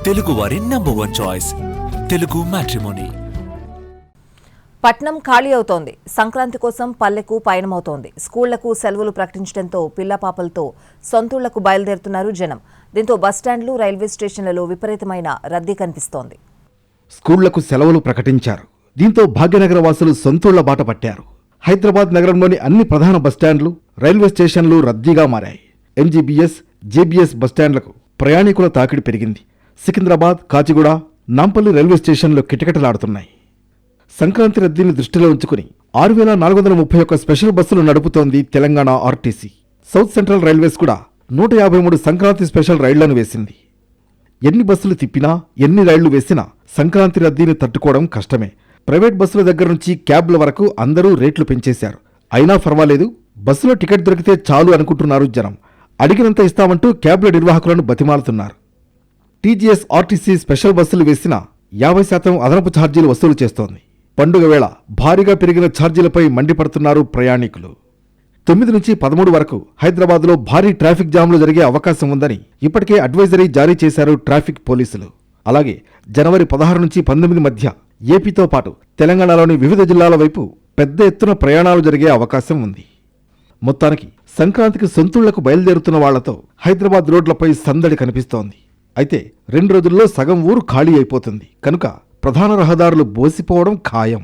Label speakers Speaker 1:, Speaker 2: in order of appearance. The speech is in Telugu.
Speaker 1: తెలుగువారి నంబర్ 1 చాయిస్ తెలుగు మ్యాట్రిమోనీ.
Speaker 2: పట్నం ఖాళీ అవుతోంది. సంక్రాంతి కోసం పల్లెకు పయనమవుతోంది. స్కూళ్లకు సెలవులు ప్రకటించడంతో పిల్లపాపలతో సొంతూళ్లకు బయలుదేరుతున్నారు జనం. దీంతో బస్టాండ్లు, రైల్వే స్టేషన్లలో విపరీతమైన రద్దీ కనిపిస్తోంది.
Speaker 3: స్కూళ్లకు సెలవులు ప్రకటించారు. దీంతో భాగ్యనగర వాసులు సొంతూళ్ల బాట పట్టారు. హైదరాబాద్ నగరంలోని అన్ని ప్రధాన బస్టాండ్లు, రైల్వే స్టేషన్లు రద్దీగా మారాయి. ఎంజీబీఎస్, జేబీఎస్ బస్టాండ్లకు ప్రయాణికుల తాకిడి పెరిగింది. సికింద్రాబాద్, కాచిగూడ, నాంపల్లి రైల్వే స్టేషన్లు కిటకిటలాడుతున్నాయి. సంక్రాంతి రద్దీని దృష్టిలో ఉంచుకుని 6431 స్పెషల్ బస్సులు నడుపుతోంది Telangana RTC. South central railways కూడా 153 సంక్రాంతి స్పెషల్ రైళ్లను వేసింది. ఎన్ని బస్సులు తిప్పినా, ఎన్ని రైళ్లు వేసినా సంక్రాంతి రద్దీని తట్టుకోవడం కష్టమే. ప్రైవేట్ బస్సుల దగ్గర నుంచి క్యాబ్ల వరకు అందరూ రేట్లు పెంచేశారు. అయినా పర్వాలేదు, బస్సులో టికెట్ దొరికితే చాలు అనుకుంటున్నారు జనం. అడిగినంత ఇస్తామంటూ క్యాబ్ల నిర్వాహకులను బతిమాలుతున్నారు. టీజీఎస్ ఆర్టీసీ స్పెషల్ బస్సులు వేసినా 50% అదనపు ఛార్జీలు వసూలు చేస్తోంది. పండుగ వేళ భారీగా పెరిగిన ఛార్జీలపై మండిపడుతున్నారు ప్రయాణికులు. 9 నుంచి 13 వరకు హైదరాబాద్లో భారీ ట్రాఫిక్ జామ్లు జరిగే అవకాశం ఉందని ఇప్పటికే అడ్వైజరీ జారీ చేశారు ట్రాఫిక్ పోలీసులు. అలాగే జనవరి 16 నుంచి 19 మధ్య ఏపీతో పాటు తెలంగాణలోని వివిధ జిల్లాల వైపు పెద్ద ఎత్తున ప్రయాణాలు జరిగే అవకాశం ఉంది. మొత్తానికి సంక్రాంతికి సొంతూళ్లకు బయలుదేరుతున్న వాళ్లతో హైదరాబాద్ రోడ్లపై సందడి కనిపిస్తోంది. అయితే 2 రోజుల్లో సగం ఊరు ఖాళీ అయిపోతుంది కనుక ప్రధాన రహదారులు బోసిపోవడం ఖాయం.